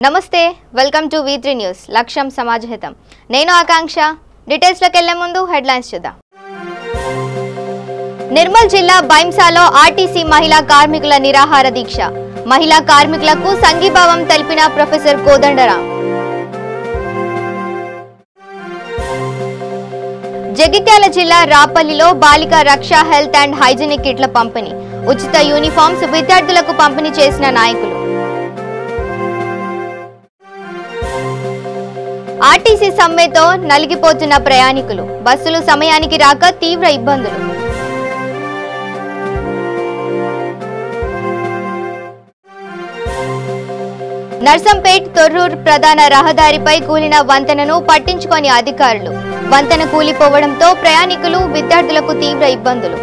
నమస్తే welcome to V3 news లక్ష్యం సమాజహితం నేను ఆకాంక్ష డీటెయిల్స్ లోకి వెళ్ళే ముందు హెడ్లైన్స్ చూద్దాం నిర్మల్ జిల్లా బైంసాలో ఆర్టీసీ మహిళా కార్మికుల నిరాహార దీక్ష మహిళా కార్మికులకు సంఘీభావం తెలిపిన ప్రొఫెసర్ కోదండరాం జగిత్యాల జిల్లా రాపల్లిలో బాలిక రక్ష హెల్త్ అండ్ హైజీనిక్ కిట్ల పంపిణీ ఉచిత యూనిఫామ్స్ విద్యార్థులకు పంపిణీ చేసిన నాయకులు ఆర్టీసీ సమ్మెతో నలిగిపోతున్న ప్రయాణికులు బస్సులు సమయానికి రాక తీవ్ర ఇబ్బందులు నర్సంపేట్ తొర్రూర్ ప్రధాన రహదారిపై కూలిన వంతెనను పట్టించుకొని అధికారులు వంతెన కూలిపోవడంతో ప్రయాణికులు విద్యార్థులకు తీవ్ర ఇబ్బందులు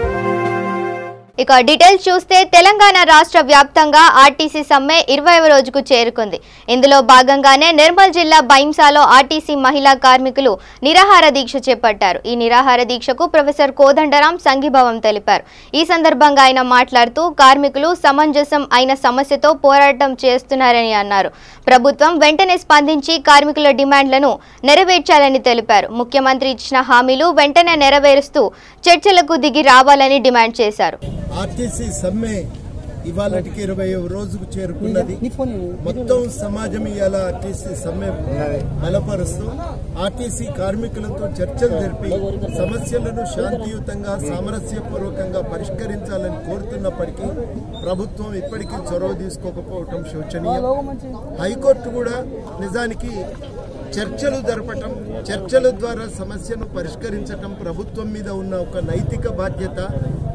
ఇక డీటెయిల్స్ చూస్తే తెలంగాణ రాష్ట్ర వ్యాప్తంగా ఆర్టీసీ సమ్మె 20వ రోజుకు చేరుకుంది. ఇందులో భాగంగానే నిర్మల్ జిల్లా బైంసాలో ఆర్టీసీ మహిళా కార్మికులు నిరాహార దీక్ష చేపట్టారు. ఈ నిరాహార దీక్షకు ప్రొఫెసర్ కోదండరాం సంఘీభావం తెలిపారు. ఈ సందర్భంగా ఆయన మాట్లాడుతూ కార్మికులు సమంజసం అయిన సమస్యతో పోరాటం చేస్తున్నారని అన్నారు. ప్రభుత్వం వెంటనే స్పందించి కార్మికుల డిమాండ్లను నెరవేర్చాలని తెలిపారు. ముఖ్యమంత్రి ఇచ్చిన హామీలు వెంటనే నెరవేరుస్తూ చర్చలకు దిగి రావాలని డిమాండ్ చేశారు. ఆర్టీసీ సమ్మె ఇవాళకి 20వ రోజుకు చేరుకున్నది. మొత్తం సమాజం ఇవాళ ఆర్టీసీ సమ్మె బలపరుస్తూ ఆర్టీసీ కార్మికులతో చర్చలు జరిపి సమస్యలను శాంతియుతంగా సామరస్యపూర్వకంగా పరిష్కరించాలని కోరుతున్నప్పటికీ ప్రభుత్వం ఇప్పటికీ చొరవ తీసుకోకపోవటం శోచనీయం. హైకోర్టు కూడా నిజానికి చర్చలు జరపటం, చర్చల ద్వారా సమస్యను పరిష్కరించటం ప్రభుత్వం మీద ఉన్న ఒక నైతిక బాధ్యత,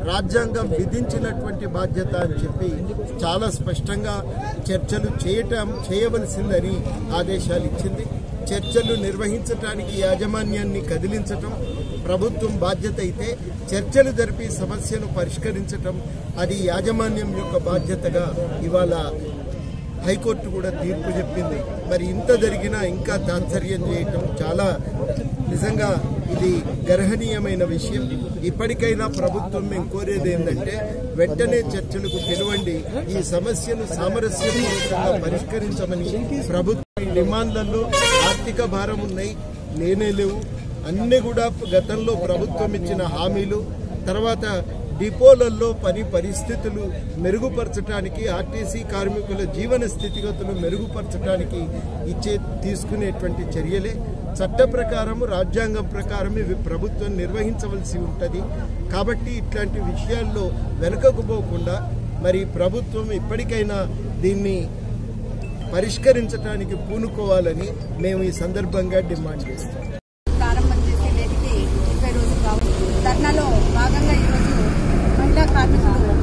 రాజ్యాంగం విధించినటువంటి బాధ్యత అని చెప్పి చాలా స్పష్టంగా చర్చలు చేయవలసిందని ఆదేశాలు ఇచ్చింది. చర్చలు నిర్వహించడానికి యాజమాన్యాన్ని కదిలించటం ప్రభుత్వం బాధ్యత అయితే, చర్చలు జరిపి సమస్యను పరిష్కరించటం అది యాజమాన్యం యొక్క బాధ్యతగా ఇవాళ హైకోర్టు కూడా తీర్పు చెప్పింది. మరి ఇంత జరిగినా ఇంకా తాత్సర్యం చేయటం చాలా నిజంగా ఇది గర్హనీయమైన విషయం. ఇప్పటికైనా ప్రభుత్వం మేము కోరేది ఏంటంటే వెంటనే చర్చలకు పిలవండి, ఈ సమస్యను సామరస్యపూర్వకంగా పరిష్కరించమని. ప్రభుత్వ డిమాండ్లలో ఆర్థిక భారం ఉన్నాయి, లేనే లేవు. అన్ని కూడా గతంలో ప్రభుత్వం ఇచ్చిన హామీలు, తర్వాత డిపోలలో పని పరిస్థితులు మెరుగుపరచడానికి, ఆర్టీసీ కార్మికుల జీవన స్థితిగతులు మెరుగుపరచడానికి తీసుకునేటువంటి చర్యలే. చట్ట ప్రకారం, రాజ్యాంగం ప్రకారం ఇవి ప్రభుత్వం నిర్వహించవలసి ఉంటుంది. కాబట్టి ఇట్లాంటి విషయాల్లో వెనుకకు పోకుండా మరి ప్రభుత్వం ఇప్పటికైనా దీన్ని పరిష్కరించడానికి పూనుకోవాలని మేము ఈ సందర్భంగా డిమాండ్ చేస్తాం. ప్రారంభం చేసే నేటికి 20 రోజులు కావచ్చు. ధర్నాలో భాగంగా ఈరోజు మహిళా కార్మికులు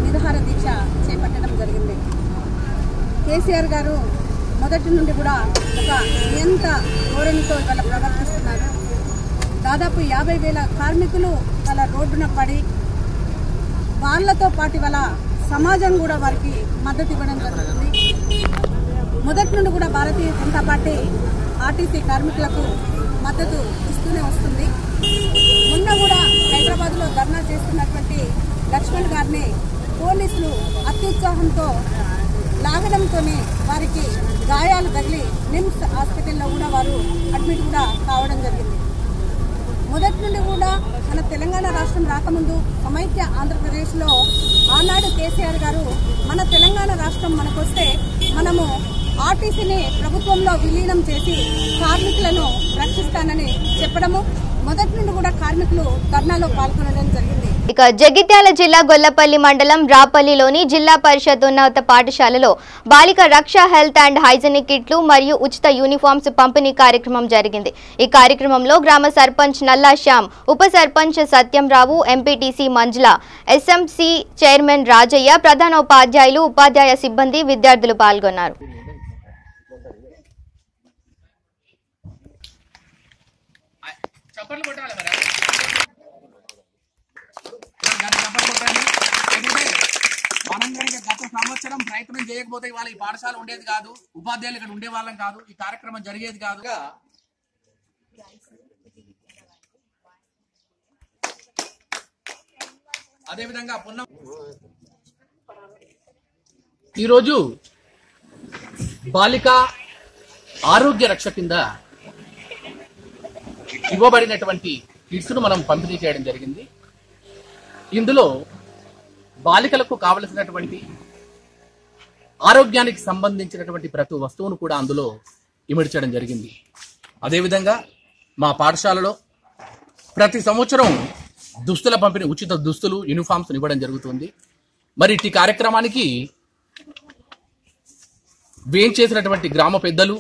నిరాహార దీక్ష చేపట్టడం జరిగింది. కేసీఆర్ గారు మొదటి నుండి కూడా ఒక నియంత ధోరణితో ఇవాళ ప్రవర్తిస్తున్నారు. దాదాపు 50,000 కార్మికులు వాళ్ళ రోడ్డున పడి వాళ్ళతో పాటు ఇవాళ సమాజం కూడా వారికి మద్దతు ఇవ్వడం జరుగుతుంది. మొదటి నుండి కూడా భారతీయ జనతా పార్టీ ఆర్టీసీ కార్మికులకు మద్దతు ఇస్తూనే వస్తుంది. మొన్న కూడా హైదరాబాద్లో ధర్నా చేస్తున్నటువంటి లక్ష్మణ్ గారిని పోలీసులు అత్యుత్సాహంతో లాగడంతోనే వారికి గాయాలు తగిలి నిమ్స్ హాస్పిటల్లో కూడా వారు అడ్మిట్ కూడా కావడం జరిగింది. మొదటి నుండి కూడా మన తెలంగాణ రాష్ట్రం రాకముందు సమైక్య ఆంధ్రప్రదేశ్లో ఆనాడు కేసీఆర్ గారు మన తెలంగాణ రాష్ట్రం మనకొస్తే మనము ఆర్టీసీని ప్రభుత్వంలో విలీనం చేసి కార్మికులను రక్షిస్తానని చెప్పడము, మొదటి నుండి కూడా కార్మికులు ధర్నాలో పాల్గొనడం జరిగింది. ఇక జగిత్యాల జిల్లా గొల్లపల్లి మండలం రాపల్లిలోని జిల్లా పరిషత్ ఉన్నత పాఠశాలలో బాలిక రక్ష హెల్త్ అండ్ హైజీనిక్ కిట్లు మరియు ఉచిత యూనిఫామ్స్ పంపిణీ కార్యక్రమం జరిగింది. ఈ కార్యక్రమంలో గ్రామ సర్పంచ్ నల్లా శ్యామ్, ఉప సర్పంచ్ సత్యంరావు, ఎంపీటీసీ మంజుల, ఎస్ఎంసీ చైర్మన్ రాజయ్య, ప్రధానోపాధ్యాయులు, ఉపాధ్యాయ సిబ్బంది, విద్యార్థులు పాల్గొన్నారు. గత సంవత్సరం ప్రయత్నం చేయకపోతే ఇవాళ ఈ పాఠశాల ఉండేది కాదు, ఉపాధ్యాయులు ఇక్కడ ఉండే వాళ్ళం కాదు, ఈ కార్యక్రమం జరిగేది కాదు. అదేవిధంగా ఈరోజు బాలిక ఆరోగ్య రక్ష కింద ఇవ్వబడినటువంటి కిట్స్ ను మనం పంపిణీ చేయడం జరిగింది. ఇందులో బాలికలకు కావలసినటువంటి ఆరోగ్యానికి సంబంధించినటువంటి ప్రతి వస్తువును కూడా అందులో ఇమిడ్చడం జరిగింది. అదేవిధంగా మా పాఠశాలలో ప్రతి సంవత్సరం దుస్తుల పంపిణీ, ఉచిత దుస్తులు, యూనిఫామ్స్ ఇవ్వడం జరుగుతుంది. మరి ఇట్టి కార్యక్రమానికి వేంచేసినటువంటి గ్రామ పెద్దలు,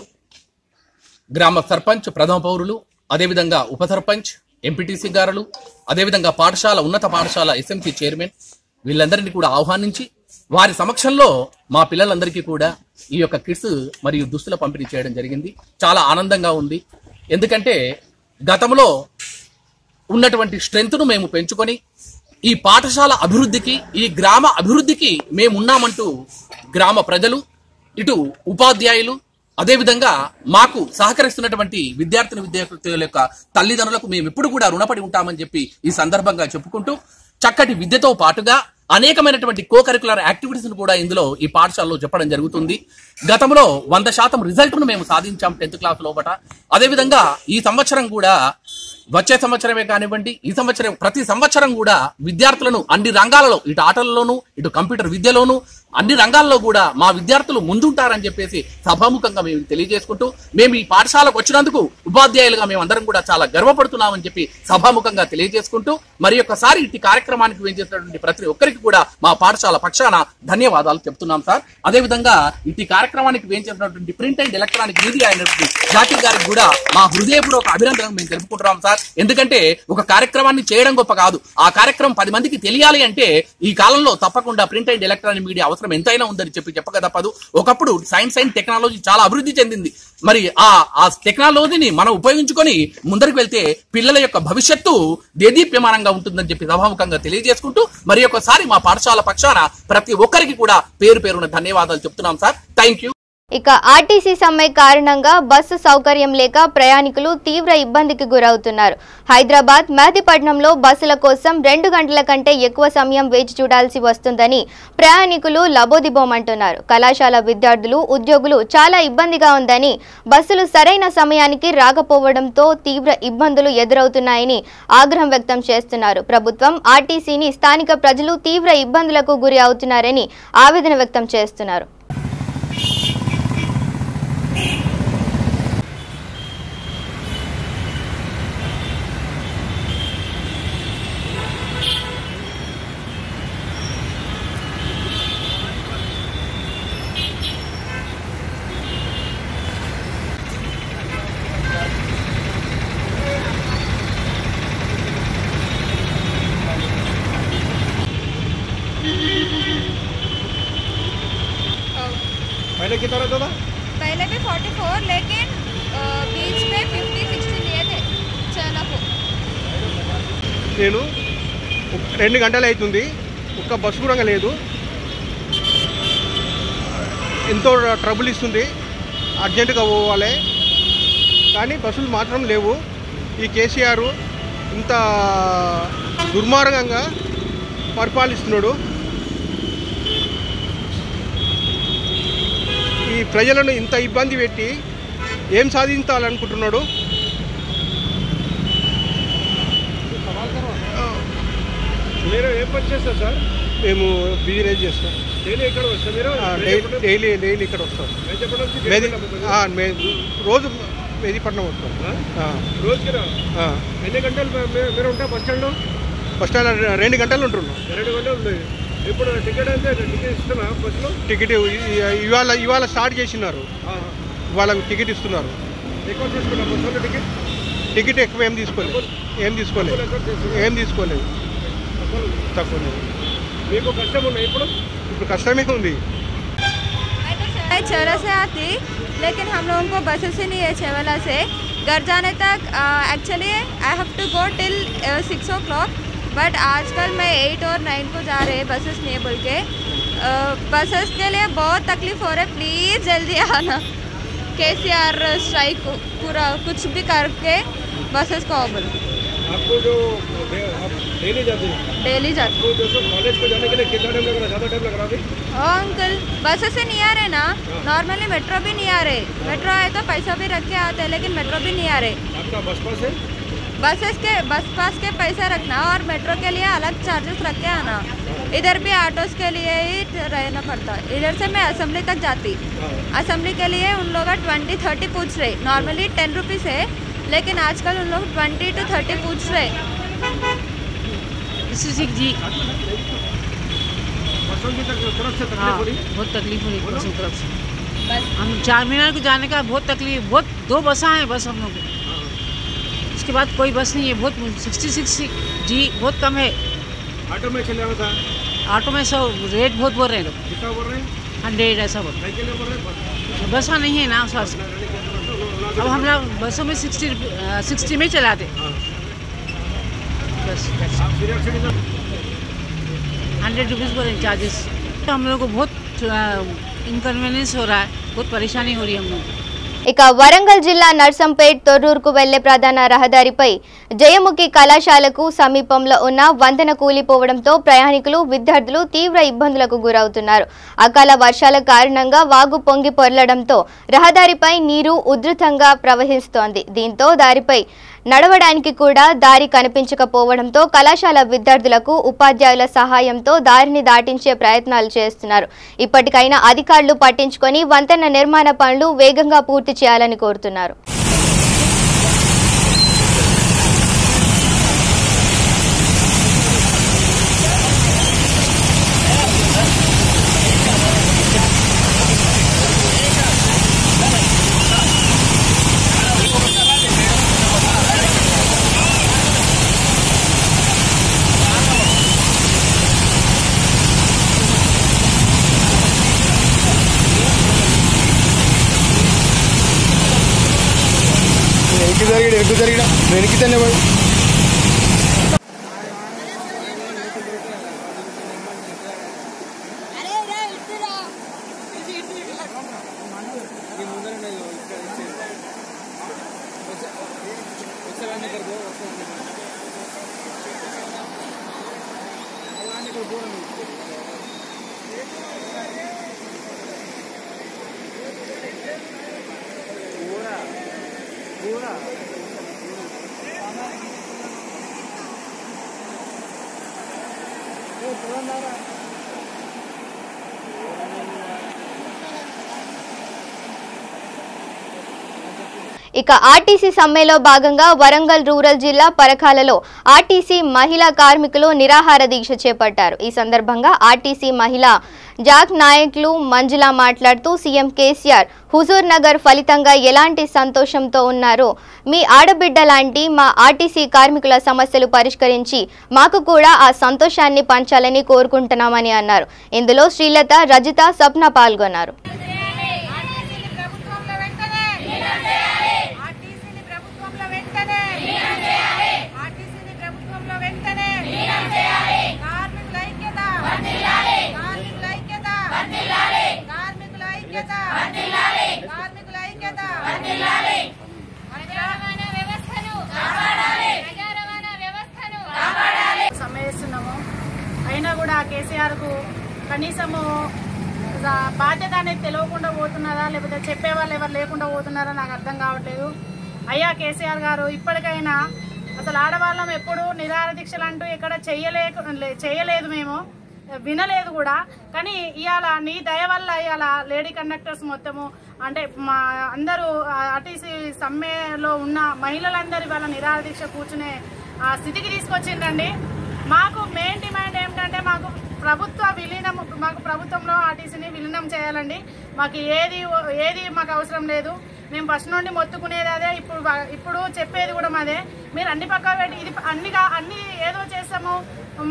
గ్రామ సర్పంచ్, ప్రథమ పౌరులు, అదేవిధంగా ఉప సర్పంచ్, ఎంపీటీసీ గారులు, అదేవిధంగా పాఠశాల, ఉన్నత పాఠశాల ఎస్ఎంసీ చైర్మన్ వీళ్ళందరినీ కూడా ఆహ్వానించి వారి సమక్షంలో మా పిల్లలందరికీ కూడా ఈ యొక్క కిట్స్ మరియు దుస్తుల పంపిణీ చేయడం జరిగింది. చాలా ఆనందంగా ఉంది. ఎందుకంటే గతంలో ఉన్నటువంటి స్ట్రెంగ్త్ను మేము పెంచుకొని ఈ పాఠశాల అభివృద్ధికి, ఈ గ్రామ అభివృద్ధికి మేమున్నామంటూ గ్రామ ప్రజలు, ఇటు ఉపాధ్యాయులు, అదేవిధంగా మాకు సహకరిస్తున్నటువంటి విద్యార్థుల యొక్క తల్లిదండ్రులకు మేము ఎప్పుడు కూడా రుణపడి ఉంటామని చెప్పి ఈ సందర్భంగా చెప్పుకుంటూ, చక్కటి విద్యతో పాటుగా అనేకమైనటువంటి కో-కరికులర్ యాక్టివిటీస్ కూడా ఇందులో ఈ పాఠశాలలో చెప్పడం జరుగుతుంది. గతంలో 100% రిజల్ట్ను మేము సాధించాం 10th క్లాస్ లోపట. అదేవిధంగా ఈ సంవత్సరం కూడా, వచ్చే సంవత్సరమే కానివ్వండి, ఈ సంవత్సరం ప్రతి సంవత్సరం కూడా విద్యార్థులను అన్ని రంగాలలో, ఇటు ఆటలలోనూ, ఇటు కంప్యూటర్ విద్యలోనూ, అన్ని రంగాల్లో కూడా మా విద్యార్థులు ముందుంటారని చెప్పేసి సభాముఖంగా మేము తెలియజేసుకుంటూ, మేము ఈ పాఠశాలకు వచ్చినందుకు ఉపాధ్యాయులుగా మేమందరం కూడా చాలా గర్వపడుతున్నామని చెప్పి సభాముఖంగా తెలియజేసుకుంటూ, మరి ఒక్కసారి ఇట్టి కార్యక్రమానికి వేయించేటటువంటి ప్రతి ఒక్కరికి కూడా మా పాఠశాల పక్షాన ధన్యవాదాలు చెప్తున్నాం సార్. అదేవిధంగా ఇట్టి కార్యక్రమానికి వేయించేటటువంటి ప్రింట్ అండ్ ఎలక్ట్రానిక్ మీడియా అయినటువంటి జాకీర్ గారికి కూడా మా హృదయపూర్వక అభినందనలు మేము తెలుపుకుంటున్నాం సార్. ఎందుకంటే ఒక కార్యక్రమాన్ని చేయడం గొప్ప కాదు, ఆ కార్యక్రమం 10 మందికి తెలియాలి అంటే ఈ కాలంలో తప్పకుండా ప్రింట్ అండ్ ఎలక్ట్రానిక్ మీడియా అవసరం ఎంతైనా ఉందని చెప్పక తప్పదు. ఒకప్పుడు సైన్స్ అండ్ టెక్నాలజీ చాలా అభివృద్ధి చెందింది. మరి ఆ టెక్నాలజీని మనం ఉపయోగించుకొని ముందరికి వెళ్తే పిల్లల యొక్క భవిష్యత్తు దేదీప్యమానంగా ఉంటుందని చెప్పి సభాముఖంగా తెలియజేసుకుంటూ, మరి ఒకసారి మా పాఠశాల పక్షాన ప్రతి ఒక్కరికి కూడా పేరు పేరున ధన్యవాదాలు చెప్తున్నాం సార్. Thank you. ఇక ఆర్టీసీ సమ్మె కారణంగా బస్సు సౌకర్యం లేక ప్రయాణికులు తీవ్ర ఇబ్బందికి గురవుతున్నారు. హైదరాబాద్, మెహదీపట్నంలో బస్సుల కోసం 2 గంటల కంటే ఎక్కువ సమయం వేచి చూడాల్సి వస్తుందని ప్రయాణికులు లబోదిబోమంటున్నారు. కళాశాల విద్యార్థులు, ఉద్యోగులు చాలా ఇబ్బందిగా ఉందని, బస్సులు సరైన సమయానికి రాకపోవడంతో తీవ్ర ఇబ్బందులు ఎదురవుతున్నాయని ఆగ్రహం వ్యక్తం చేస్తున్నారు. ప్రభుత్వం, ఆర్టీసీని స్థానిక ప్రజలు తీవ్ర ఇబ్బందులకు గురి అవుతున్నారని ఆవేదన వ్యక్తం చేస్తున్నారు. पहले कितना रहता था? पहले भी 44, लेकिन बीच में 50-60 लिए थे चलको. నేను 2 గంటలు అవుతుంది, ఒక్క బస్సు కూడా లేదు. ఎంతో ట్రబుల్ ఇస్తుంది, అర్జెంటుగా పోవాలి కానీ బస్సులు మాత్రం లేవు. ఈ కేసీఆర్ ఇంత దుర్మార్గంగా పరిపాలిస్తున్నాడు. ఈ ప్రజలను ఇంత ఇబ్బంది పెట్టి ఏం సాధించాలనుకుంటున్నాడు? మీరు ఏం పని చేస్తారు సార్? మేము బిజినెస్ చేస్తాం. డైలీ ఇక్కడ వస్తాం? మీరు డైలీ ఇక్కడ వస్తాం. రోజు మెహదీపట్నం వస్తాం. రోజుకి ఎన్ని గంటలు మీరు ఉంటాం బస్ స్టాండ్లో? బస్ స్టాండ్ 2 గంటలు ఉంటున్నాం. 2 గంటలు ఉంది. ఇప్పుడు టికెట్ అంటే టికెట్ ఇస్తున్నా బస్సులో? టికెట్ ఇవాళ స్టార్ట్ చేసినారు, ఇవాళ టికెట్ ఇస్తున్నారు. ఎక్కువ తీసుకున్నా బస్సులో టికెట్ ఎక్కువ ఏం తీసుకోలేదు. తక్కువ మీకు కష్టం ఉన్నాయి? ఇప్పుడు కష్టమే ఉంది. चौरा से आती, लेकिन हम लोगों को बसेस ही नहीं है छेवला से घर जाने तक. Actually I have to go till 6 o'clock, but आजकल मैं 8 और 9 को जा रहे बसेस नहीं बोल के. बसेस के लिए बहुत तकलीफ हो रहा है. प्लीज़ जल्दी आना. केसीआर स्ट्राइक पूरा कुछ भी करके बसेस को बोलो. आपको जो आप डेली जाते हैं? डेली जाते। आपको जो कॉलेज को जाने के लिए कितना टाइम लग रहा है? ज़्यादा टाइम लग रहा है? ओ अंकल, बस से नहीं आ रहे ना, नॉर्मली मेट्रो भी नहीं आ रहे। मेट्रो आए तो पैसा भी रख के आते हैं, लेकिन मेट्रो भी नहीं आ रहे। आपका बस पास है? बस पास के पैसा रखना और मेट्रो के लिए अलग चार्जेस रख के आना। इधर भी ऑटोस के लिए ही रहना पड़ता है। इधर से मैं असेंबली तक जाती, असेंबली के लिए उन लोग 20-30 पूछ रहे। नॉर्मली 10 रुपीज़ है, लेकिन आजकल उन लोग 20 to 30 पूछ रहे। जी बसों की तरफ से तकलीफ हो रही? बहुत तकलीफ हो रही है बसों की तरफ से। हम चार मीनार को जाने का बहुत तकलीफ, बहुत 2 बसा हैं बस हम लोग को, उसके बाद कोई बस नहीं है। बहुत 66 जी बहुत कम है। ऑटो में चले था? ऑटो में सब रेट बहुत बोल रहे हैं लोग। कितना बोल रहे हैं? 100 ऐसा बोल नहीं के लिए बोल रहे हैं? बसा नहीं है ना उस पास। अब हम लोग बसों में 60 में चलाते बस। 100 रुपीज़ बोल रहे हैं चार्जेस। तो हम लोग को बहुत इनकन्वीनियंस हो रहा है, बहुत परेशानी हो रही है हम लोग। ఇక వరంగల్ జిల్లా నర్సంపేట్ తొర్రూరుకు వెళ్లే ప్రధాన రహదారిపై జయముఖి కళాశాలకు సమీపంలో ఉన్న వంతెన కూలిపోవడంతో ప్రయాణికులు విద్యార్థులు తీవ్ర ఇబ్బందులకు గురవుతున్నారు. అకాల వర్షాల కారణంగా వాగు పొంగి పొర్లడంతో రహదారిపై నీరు ఉధృతంగా ప్రవహిస్తోంది. దీంతో దారిపై నడవడానికి కూడా దారి కనిపించకపోవడంతో కళాశాల విద్యార్థులకు ఉపాధ్యాయుల సహాయంతో దారిని దాటించే ప్రయత్నాలు చేస్తున్నారు. ఇప్పటికైనా అధికారులు పట్టించుకొని వంతెన నిర్మాణ పనులు వేగంగా పూర్తి చేయాలని కోరుతున్నారు. వెనక్కితేనే ఇక ఆర్టీసీ సమ్మెలో భాగంగా వరంగల్ రూరల్ జిల్లా పరకాలలో ఆర్టీసీ మహిళా కార్మికులు నిరాహార దీక్ష చేపట్టారు. ఈ సందర్భంగా ఆర్టీసీ మహిళా జాక్ నాయకులు మంజుల మాట్లాడుతూ సీఎం కేసీఆర్ హుజూర్ నగర్ ఫలితంగా ఎలాంటి సంతోషంతో ఉన్నారో మీ ఆడబిడ్డ లాంటి మా ఆర్టీసీ కార్మికుల సమస్యలు పరిష్కరించి మాకు కూడా ఆ సంతోషాన్ని పంచాలని కోరుకుంటున్నామని అన్నారు. ఇందులో శ్రీలత, రజిత, సప్న పాల్గొన్నారు. సమయస్తున్నాము అయినా కూడా కేసీఆర్ కు కనీసము బాధ్యత అనేది తెలియకుండా పోతున్నారా, లేకపోతే చెప్పే వాళ్ళు ఎవరు లేకుండా పోతున్నారా నాకు అర్థం కావట్లేదు. అయ్యా కేసీఆర్ గారు, ఇప్పటికైనా అసలు ఆడవాళ్ళం ఎప్పుడు నిరాహార దీక్షలు అంటూ ఎక్కడ చేయలేదు, మేము వినలేదు కూడా. కానీ ఇవాళ నీ దయ వల్ల ఇవాళ లేడీ కండక్టర్స్ మొత్తము అంటే మా అందరూ ఆర్టీసీ సమ్మెలో ఉన్న మహిళలందరూ ఇవాళ నిరాహార దీక్ష కూర్చునే ఆ స్థితికి తీసుకొచ్చిందండి. మాకు మెయిన్ డిమాండ్ ఏమిటంటే మాకు ప్రభుత్వంలో ఆర్టీసీని విలీనం చేయాలండి. మాకు ఏది మాకు అవసరం లేదు. మేము ఫస్ట్ నుండి మొత్తుకునేది అదే, ఇప్పుడు చెప్పేది కూడా మాదే. మీరు అన్ని పక్క పెట్టి ఇది అన్ని ఏదో చేస్తాము,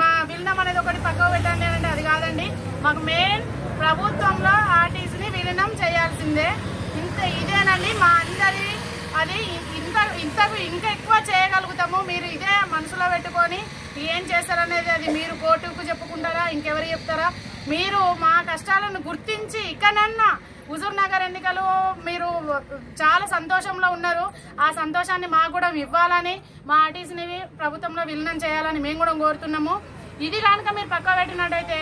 మా విలీనం అనేది ఒకటి పక్క పెట్టండి అంటే అది కాదండి. మాకు మెయిన్ ప్రభుత్వంలో ఆర్టీసీని విలీనం చేయాల్సిందే. ఇదేనండి మా అందరి అది ఇంకా ఎక్కువ చేయగలుగుతాము. మీరు ఇదే మనసులో పెట్టుకొని ఏం చేస్తారనేది అది మీరు కోర్టుకు చెప్పుకుంటారా, ఇంకెవరు చెప్తారా? మీరు మా కష్టాలను గుర్తించి ఇకనన్నా హుజూర్ నగర్ ఎన్నికలు మీరు చాలా సంతోషంలో ఉన్నారు. ఆ సంతోషాన్ని మాకు కూడా ఇవ్వాలని, మా ఆర్టీసీని ప్రభుత్వంలో విలీనం చేయాలని మేము కూడా కోరుతున్నాము. ఇది కనుక మీరు పక్క పెట్టినట్టయితే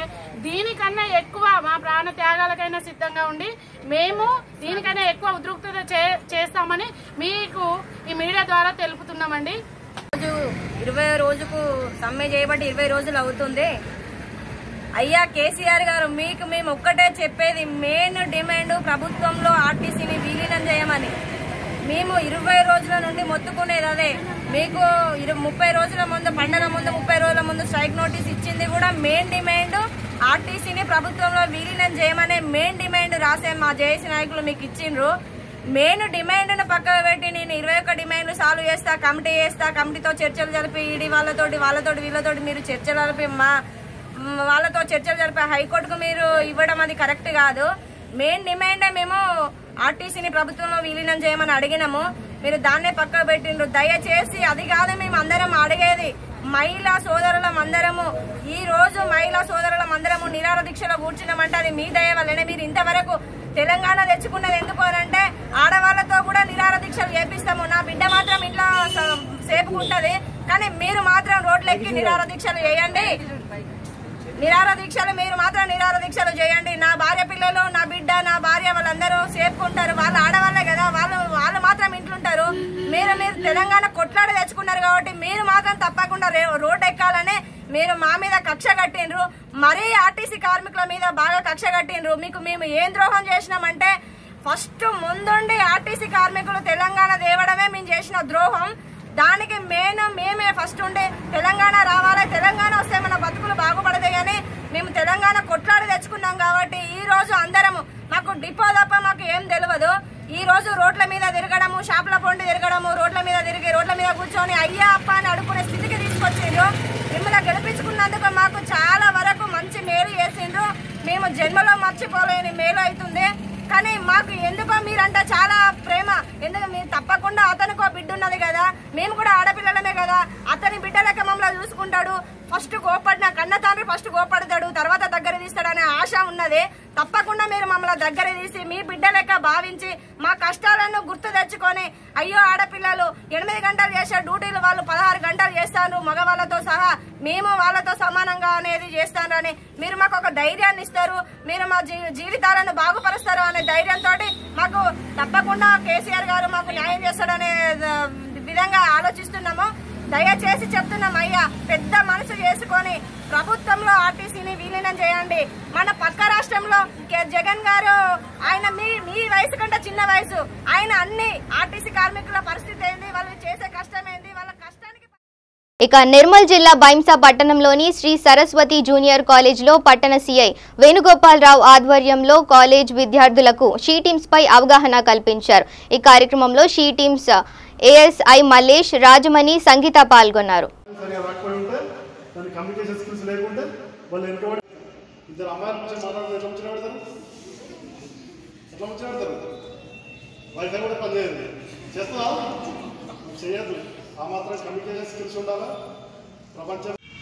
దీనికన్నా ఎక్కువ మా ప్రాణ త్యాగాలకైనా సిద్ధంగా ఉండి మేము దీనికన్నా ఎక్కువ ఉద్రిక్తత చేస్తామని మీకు ఈ మీడియా ద్వారా తెలుపుతున్నామండి. 20 రోజుకు సమ్మె చేయబట్టి 20 రోజులు అవుతుంది. అయ్యా కేసీఆర్ గారు, మీకు మేము ఒక్కటే చెప్పేది, మెయిన్ డిమాండ్ ప్రభుత్వంలో ఆర్టీసీని విలీనం చేయమని. మేము 20 రోజుల నుండి మొత్తుకునేది అదే. మీకు 30 రోజుల ముందు, పండుగ ముందు 30 రోజుల ముందు స్ట్రైక్ నోటీస్ ఇచ్చింది కూడా మెయిన్ డిమాండ్ ఆర్టీసీని ప్రభుత్వంలో విలీనం చేయమనే మెయిన్ డిమాండ్ రాసే మా జేఏసీ నాయకులు మీకు ఇచ్చిండ్రు. మెయిన్ డిమాండ్ను పక్కన పెట్టి నేను 21 డిమాండ్లు సాల్వ్ చేస్తా, కమిటీ చేస్తా, కమిటీతో చర్చలు జరిపి ఈడీ వాళ్ళతోటి వీళ్ళతోటి మీరు చర్చలు జరిపి వాళ్ళతో చర్చలు జరిపి హైకోర్టుకు మీరు ఇవ్వడం అది కరెక్ట్ కాదు. మెయిన్ డిమాండే మేము ఆర్టీసీని ప్రభుత్వంలో విలీనం చేయమని అడిగినాము. మీరు దాన్నే పక్కకు పెట్టిండ్రు. దయచేసి అది కాదు మేము అందరం అడిగేది. మహిళా సోదరులం అందరము ఈ రోజు నిరాహార దీక్షలో కూర్చున్నామంటే అది మీ దయ వల్లనే. మీరు ఇంతవరకు తెలంగాణ తెచ్చుకున్నది ఎందుకు అనంటే ఆడవాళ్లతో కూడా నిరాహార దీక్షలు చేపిస్తాము. నా బిడ్డ మాత్రం ఇంట్లో సేపుకుంటది, కానీ మీరు మాత్రం రోడ్లెక్కి నిరాహార దీక్షలు చేయండి. మీరు మాత్రం నిరాహార దీక్షలు చేయండి. నా భార్య పిల్లలు, నా బిడ్డ, నా భార్య వాళ్ళందరూ సేపుకుంటారు. వాళ్ళు ఆడవాళ్లే కదా, వాళ్ళు మాత్రం ఇంట్లుంటారు. మీరు తెలంగాణ కొట్లాడి తెచ్చుకున్నారు కాబట్టి మీరు మాత్రం తప్పకుండా రోడ్డు ఎక్కాలనే మీరు మా మీద కక్ష కట్టిండ్రు. మరీ ఆర్టీసీ కార్మికుల మీద బాగా కక్ష కట్టిండ్రు. మీకు మేము ఏం ద్రోహం చేసినామంటే ఫస్ట్ ముందుండి ఆర్టీసీ కార్మికులు తెలంగాణ తేవడమే మేము చేసిన ద్రోహం. దానికి మేమే ఫస్ట్ ఉండి తెలంగాణ రావాలి, తెలంగాణ వస్తే మన బతుకులు బాగుపడతాయి అని మేము తెలంగాణ కొట్లాడి తెచ్చుకున్నాం. కాబట్టి ఈ రోజు అందరము మాకు డిపో తప్ప మాకు ఏం తెలియదు. ఈ రోజు రోడ్ల మీద తిరగడము, షాపుల పొండి తిరగడము, రోడ్ల మీద తిరిగి రోడ్ల మీద కూర్చొని అయ్యా అప్ప అని అడుక్కునే స్థితికి తీసుకొచ్చిండ్రు. మిమ్మల్ని గెలిపించుకున్నందుకు మాకు చాలా వరకు మంచి మేలు చేసిండ్రు. మేము జన్మలో మర్చిపోలేని మేలు అవుతుంది. కానీ మాకు ఎందుకో మీరంటే చాలా ప్రేమ. ఎందుకు మీరు తప్పకుండా అతనికో బిడ్డ ఉన్నది కదా, మేము కూడా ఆడపిల్లలమే కదా, అతని బిడ్డ లెక్క మమ్మల్ని చూసుకుంటాడు. ఫస్ట్ కోపడిన కన్న తండ్రి ఫస్ట్ కోపడతాడు, తర్వాత దగ్గర తీస్తాడనే ఆశ ఉన్నది. తప్పకుండా మీరు మమ్మల్ని దగ్గర తీసి మీ బిడ్డ లెక్క భావించి మా కష్టాలను గుర్తు తెచ్చుకొని, అయ్యో ఆడపిల్లలు 8 గంటలు చేసే డ్యూటీలు వాళ్ళు 16 గంటలు చేస్తారు మగవాళ్ళతో సహా, మేము వాళ్ళతో సమానంగా అనేది చేస్తానని మీరు మాకు ఒక ధైర్యాన్ని ఇస్తారు. మీరు మా జీవితాలను బాగుపరుస్తారు అనే ధైర్యంతో మాకు తప్పకుండా కేసీఆర్ గారు మాకు న్యాయం చేస్తాడనే విధంగా ఆలోచిస్తున్నాము. దయచేసి చెప్తున్నాం, అయ్యా పెద్ద మనసు చేసుకొని ప్రభుత్వంలో ఆర్టీసీని విలీనం చేయండి. మన పక్క రాష్ట్రంలో జగన్ గారు ఆయన మీ వయసు కంటే చిన్న వయసు, ఆయన అన్ని ఆర్టీసీ కార్మికుల పరిస్థితి ఏంది, వాళ్ళు చేసే కష్టం ఏంది, వాళ్ళ కష్టానికి. ఇక నిర్మల్ జిల్లా బైంసా పట్టణంలోని శ్రీ సరస్వతి జూనియర్ కాలేజ్లో పట్టణ సీఐ వేణుగోపాలరావు ఆధ్వర్యంలో కాలేజ్ విద్యార్థులకు షీ టీమ్స్ పై అవగాహన కల్పించారు. ఈ కార్యక్రమంలో she teams ASI Mallesh, Rajamani, Sangeetha పాల్గొన్నారు.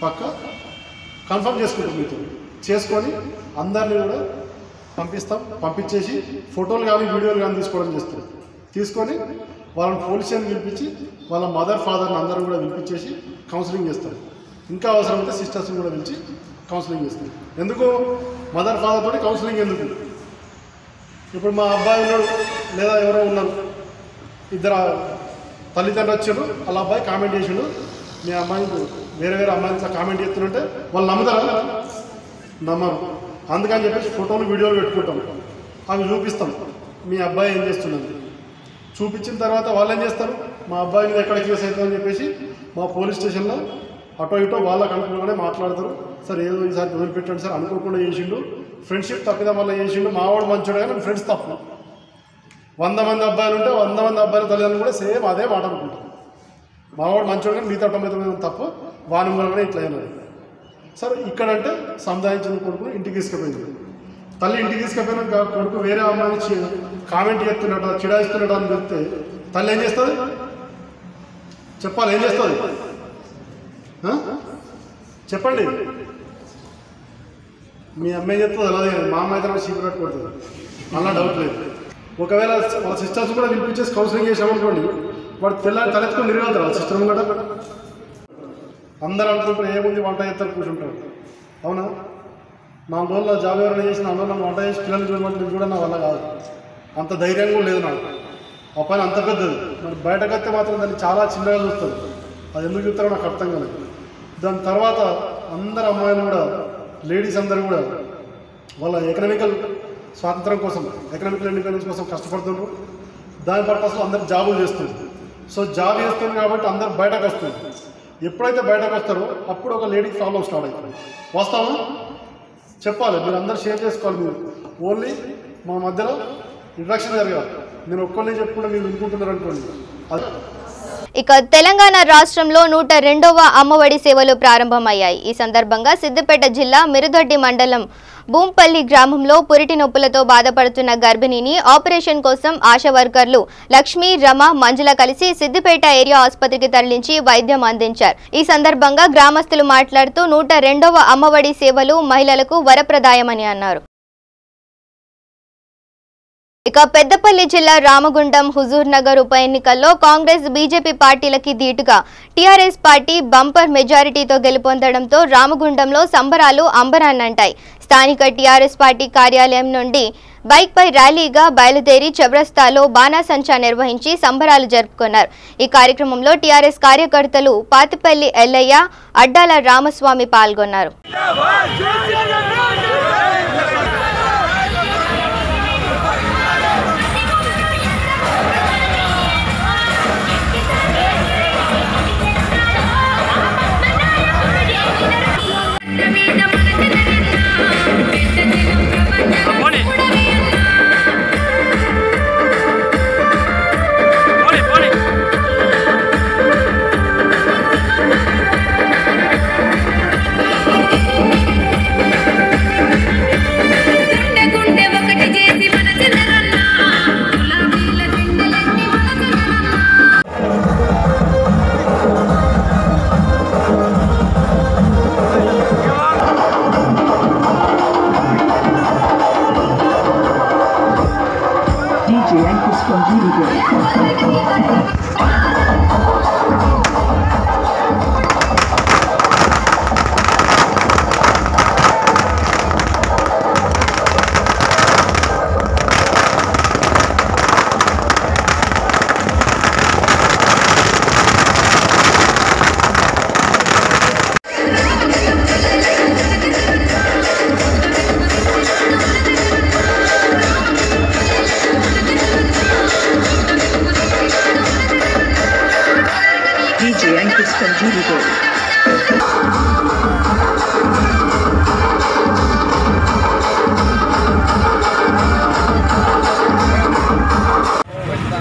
పక్క కన్ఫర్మ్ చేసుకుంటాం, మీతో చేసుకొని అందరినీ కూడా పంపించేసి ఫోటోలు కానీ వీడియోలు కానీ తీసుకోవడం చేస్తాం. తీసుకొని వాళ్ళని పోలీస్ స్టేషన్ పిలిపించి వాళ్ళ మదర్ ఫాదర్ని అందరూ కూడా పిలిపించేసి కౌన్సిలింగ్ చేస్తారు. ఇంకా అవసరమైతే సిస్టర్స్ని కూడా పిలిచి కౌన్సిలింగ్ చేస్తారు. ఎందుకు మదర్ ఫాదర్ తోటి కౌన్సిలింగ్ ఎందుకు? ఇప్పుడు మా అబ్బాయి ఉన్నాడు లేదా ఎవరో ఉన్నారు, ఇద్దరు తల్లిదండ్రులు వచ్చారు, వాళ్ళ అబ్బాయి కామెంట్ చేసాడు, మీ అమ్మాయికి వేరే అమ్మాయిని కామెంట్ చేస్తుంటే వాళ్ళు నమ్ముతారా? నమ్మరు. అందుకని చెప్పేసి ఫోటోలు వీడియోలు పెట్టుకుంటాం, అవి చూపిస్తాం మీ అబ్బాయి ఏం చేస్తున్నది. చూపించిన తర్వాత వాళ్ళు ఏం చేస్తారు, మా అబ్బాయి మీద ఎక్కడ కేసు అవుతుందని చెప్పేసి మా పోలీస్ స్టేషన్లో అటో ఇటో వాళ్ళకి అనుకున్నాగానే మాట్లాడతారు. సార్ ఏదో ఈసారి వదిలిపెట్టండి సార్, అనుకోకుండా చేసిండు, ఫ్రెండ్షిప్ తప్పిదం వల్ల చేసిండు, మావాడు మంచోడు కానీ ఫ్రెండ్స్ తప్పు. 100 మంది అబ్బాయిలు ఉంటే 100 మంది అబ్బాయిల తల్లిదండ్రులు కూడా సేమ్ అదే మాట అనుకుంటారు, మావాడు మంచోడు కానీ మిగతా 99 తప్పు, వాని మూలంగానే ఇట్లా అయినది. సరే ఇక్కడంటే సముదాయించిన కొడుకు ఇంటికి తీసుకుపోయింది, తల్లి ఇంటికి తీసుకుపోయినా కొడుకు వేరే అమ్మాయిని కామెంట్ చేస్తున్నట్టు చిడాయిస్తున్నట్టు అని చెప్తే తల్లి ఏం చేస్తుంది చెప్పాలి, ఏం చేస్తుంది చెప్పండి. మీ అమ్మాయి చెప్తుంది అలాగే, మా అమ్మాయి అయితే సీక్రెట్ కొడుతుంది. అలా డౌట్ లేదు. ఒకవేళ వాళ్ళ సిస్టర్స్ కూడా పిలిపించేసి కౌన్సిలింగ్ చేసామనుకోండి, వాడు తలెత్తుకొని తిరగలుగుతారు వాళ్ళ సిస్టర్ కూడా. అందరూ అనుకుంటారు ఏముంది వంట చేస్తారు కూర్చుంటారు. అవునా? 4 రోజుల్లో జాబ్ ఎవరైనా చేసిన అందులో నన్ను వంట చేసి పిల్లలు చూడమంటే కూడా నా వల్ల కాదు. అంత ధైర్యం కూడా లేదు నాకు. ఆ పని అంత పెద్దది. మరి బయటకు వస్తే మాత్రం దాన్ని చాలా చిన్నగా చూస్తుంది. అది ఎందుకు చూస్తారో నాకు అర్థం కాలేదు. దాని తర్వాత అందరు అమ్మాయిలు కూడా, లేడీస్ అందరూ కూడా వాళ్ళ ఎకనామికల్ స్వాతంత్రం కోసం, ఎకనామికల్ ఇండిపెండెన్స్ కోసం కష్టపడుతున్నారు. దాని పర్పస్లో అందరు జాబులు చేస్తున్నారు. సో జాబ్ చేస్తున్నారు కాబట్టి అందరు బయటకు వస్తున్నారు. ఎప్పుడైతే బయటకు వస్తారో అప్పుడు ఒక లేడీకి ప్రాబ్లం స్టార్ట్ అవుతుంది. వాస్తవం చెప్పాలి, మీరు అందరూ షేర్ చేసుకోవాలి. మీరు ఓన్లీ మా మధ్యలో ఇంట్రాక్షన్ జరగాలి. నేను ఒక్కరిని చెప్పుకుంటే మీరు వినుకుంటున్నారు అనుకోండి. అది ఇక తెలంగాణ రాష్ట్రంలో 102వ అమ్మఒడి సేవలు ప్రారంభమయ్యాయి. ఈ సందర్భంగా సిద్దిపేట జిల్లా మిరుదొడ్డి మండలం భూంపల్లి గ్రామంలో పురిటి నొప్పులతో బాధపడుతున్న గర్భిణిని ఆపరేషన్ కోసం ఆశా వర్కర్లు లక్ష్మి, రమ, మంజుల కలిసి సిద్దిపేట ఏరియా ఆసుపత్రికి తరలించి వైద్యం అందించారు. ఈ సందర్భంగా గ్రామస్తులు మాట్లాడుతూ 102వ అమ్మఒడి సేవలు మహిళలకు వరప్రదాయమని అన్నారు. ఇక పెద్దపల్లి జిల్లా రామగుండం హుజూర్ నగర్ ఉప ఎన్నికల్లో కాంగ్రెస్, బీజేపీ పార్టీలకి ధీటుగా టీఆర్ఎస్ పార్టీ బంపర్ మెజారిటీతో గెలుపొందడంతో రామగుండంలో సంబరాలు అంబరాన్నంటాయి. స్థానిక టీఆర్ఎస్ పార్టీ కార్యాలయం నుండి బైక్పై ర్యాలీగా బయలుదేరి చౌరస్తాలో బాణాసంచా నిర్వహించి సంబరాలు జరుపుకున్నారు. ఈ కార్యక్రమంలో టీఆర్ఎస్ కార్యకర్తలు పాతిపల్లి ఎల్లయ్య, అడ్డాల రామస్వామి పాల్గొన్నారు.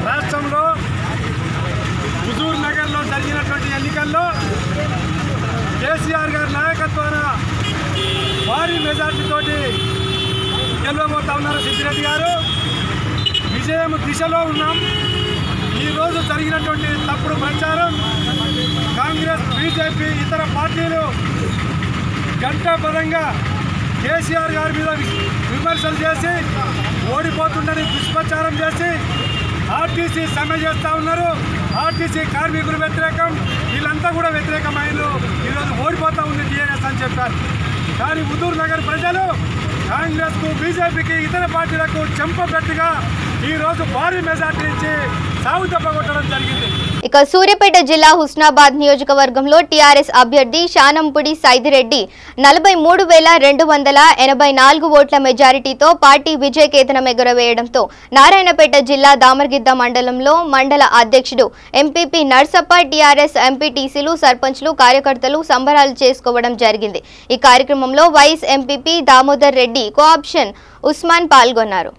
రాష్ట్రంలో హుజూర్ నగర్లో జరిగినటువంటి ఎన్నికల్లో కేసీఆర్ గారి నాయకత్వాన భారీ మెజార్టీతోటి గెలవబోతా ఉన్నారు సిద్దిరెడ్డి గారు. విజయం దిశలో ఉన్నాం. ఈరోజు జరిగినటువంటి తప్పుడు ప్రచారం కాంగ్రెస్, బీజేపీ, ఇతర పార్టీలు గంటాపరంగా కేసీఆర్ గారి మీద విమర్శలు చేసి ఓడిపోతుందని దుష్ప్రచారం చేసి ఆర్టీసీ సమ్మె చేస్తూ ఉన్నారు. ఆర్టీసీ కార్మికులు వ్యతిరేకం, వీళ్ళంతా కూడా వ్యతిరేకమైన ఈరోజు ఓడిపోతూ ఉంది టీఆర్ఎస్ అని చెప్పారు. కానీ హుజూర్ నగర్ ప్రజలు కాంగ్రెస్కు, బీజేపీకి, ఇతర పార్టీలకు చెంపగట్టుగా ఈరోజు భారీ మెజార్టీ ఇచ్చి సాగు తప్పగొట్టడం జరిగింది. ఇక సూర్యాపేట జిల్లా హుస్నాబాద్ నియోజకవర్గంలో టీఆర్ఎస్ అభ్యర్థి శానంపుడి సైదిరెడ్డి 43,284 ఓట్ల మెజారిటీతో పార్టీ విజయకేతనం ఎగురవేయడంతో నారాయణపేట జిల్లా దామర్గిద్ద మండలంలో మండల అధ్యక్షుడు ఎంపీపీ నర్సప్ప, టీఆర్ఎస్ ఎంపీటీసీలు, సర్పంచ్లు, కార్యకర్తలు సంబరాలు చేసుకోవడం జరిగింది. ఈ కార్యక్రమంలో vice MPP Damodar Reddy, co-option Usman పాల్గొన్నారు.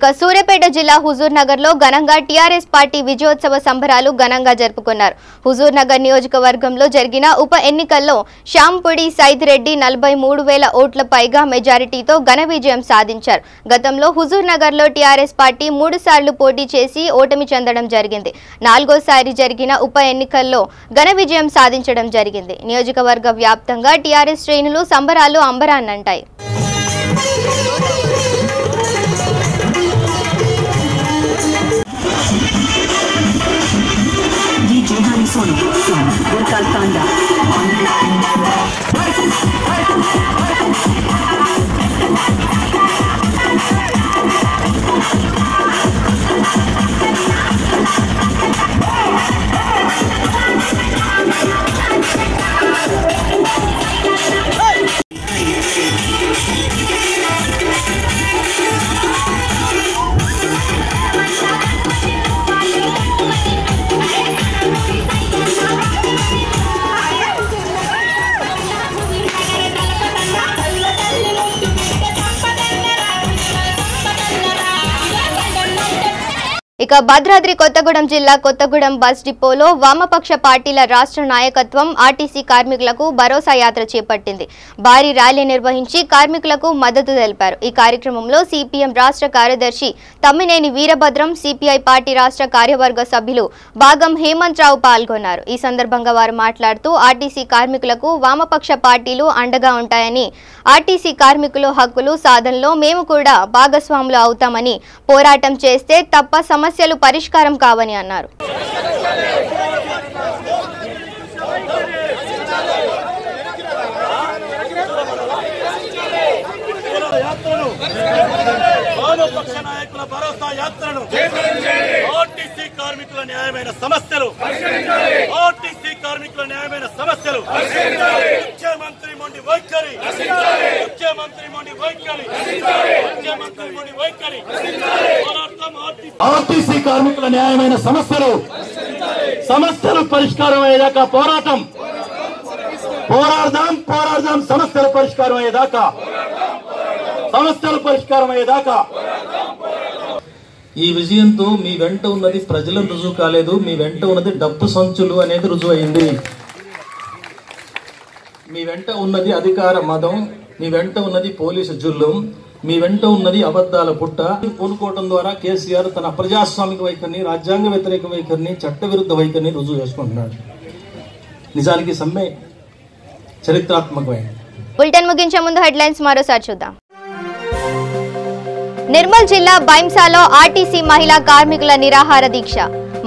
ఇక సూర్యాపేట జిల్లా హుజూర్ నగర్ లో ఘనంగా టీఆర్ఎస్ పార్టీ విజయోత్సవ సంబరాలు ఘనంగా జరుపుకున్నారు. హుజూర్ నగర్ నియోజకవర్గంలో జరిగిన ఉప ఎన్నికల్లో శ్యాంపుడి సైదిరెడ్డి 43,000 ఓట్ల పైగా మెజారిటీతో ఘన విజయం సాధించారు. గతంలో హుజూర్ నగర్ లో టీఆర్ఎస్ పార్టీ 3 సార్లు పోటీ చేసి ఓటమి చెందడం జరిగింది. 4వసారి జరిగిన ఉప ఎన్నికల్లో ఘన విజయం సాధించడం జరిగింది. నియోజకవర్గ వ్యాప్తంగా టీఆర్ఎస్ శ్రేణులు సంబరాలు అంబరాన్నంటాయి. ఇక భద్రాద్రి కొత్తగూడెం జిల్లా కొత్తగూడెం బస్ డిపోలో వామపక్ష పార్టీల రాష్ట్ర నాయకత్వం ఆర్టీసీ కార్మికులకు భరోసా యాత్ర చేపట్టింది. భారీ ర్యాలీ నిర్వహించి కార్మికులకు మద్దతు తెలిపారు. ఈ కార్యక్రమంలో సిపిఎం రాష్ట్ర కార్యదర్శి తమ్మినేని వీరభద్రం, సిపిఐ పార్టీ రాష్ట్ర కార్యవర్గ సభ్యులు భాగం హేమంతరావు పాల్గొన్నారు. ఈ సందర్భంగా వారు మాట్లాడుతూ ఆర్టీసీ కార్మికులకు వామపక్ష పార్టీలు అండగా ఉంటాయని, ఆర్టీసీ కార్మికుల హక్కులు సాధనలో మేము కూడా భాగస్వాములు అవుతామని, పోరాటం చేస్తే తప్ప సమస్యలు పరిష్కారం కావని అన్నారు. వామపక్ష నాయకుల భరోసా యాత్రను ఆర్టీసీ కార్మికుల న్యాయమైన సమస్యలు ముఖ్యమంత్రి మొండి వైఖరి ఆర్టీసీ కార్మికుల న్యాయమైన సమస్యలు పరిష్కారం అయ్యేదాకా పోరాడదాం సమస్యలు పరిష్కారం అయ్యేదాకా ఈ విజయంతో మీ వెంట ఉన్నది ప్రజలను రుజువు కాలేదు, మీ వెంట ఉన్నది డబ్బు సంచులు అనేది రుజువు అయింది. మీ వెంట ఉన్నది అధికార మదం, మీ వెంట ఉన్నది పోలీసు జుల్లం, మీ వెంట ఉన్నది అబద్ధాల పుట్ట. పూనుకోవడం ద్వారా కేసీఆర్ తన ప్రజాస్వామిక వైఖరిని, రాజ్యాంగ వ్యతిరేక వైఖరిని, చట్టవిరుద్ధ వైఖరిని రుజువు చేసుకుంటున్నాడు. నిజానికి సమ్మె చరిత్రాత్మకమైంది. బులెటిన్ ముగించే ముందు హెడ్లైన్స్ మరోసారి చూద్దాం. నిర్మల్ జిల్లా బైంసాలో ఆర్టీసీ మహిళా కార్మికుల నిరాహార దీక్ష.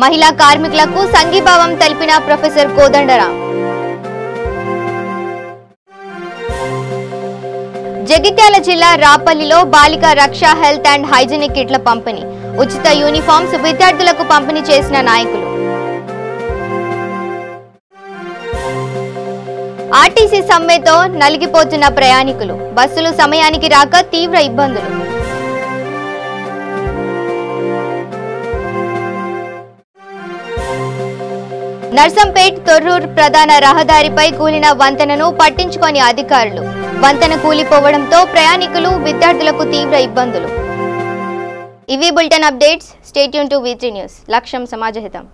మహిళా కార్మికులకు సంఘీభావం తెలిపిన ప్రొఫెసర్ కోదండరాం. జగిత్యాల జిల్లా రాపల్లిలో బాలిక రక్ష హెల్త్ అండ్ హైజీనిక్ కిట్ల పంపిణీ. ఉచిత యూనిఫామ్స్ విద్యార్థులకు పంపిణీ చేసిన నాయకులు. ఆర్టీసీ సమ్మెతో నలిగిపోతున్న ప్రయాణికులు. బస్సులు సమయానికి రాక తీవ్ర ఇబ్బందులు. నర్సంపేట్ తొర్రూర్ ప్రధాన రహదారిపై కూలిన వంతెనను పట్టించుకొని అధికారులు. వంతెన కూలిపోవడంతో ప్రయాణికులు, విద్యార్థులకు తీవ్ర ఇబ్బందులు. ఇవి bulletin updates. Stay tune to V3 news. లక్ష్యం సమాజహితం.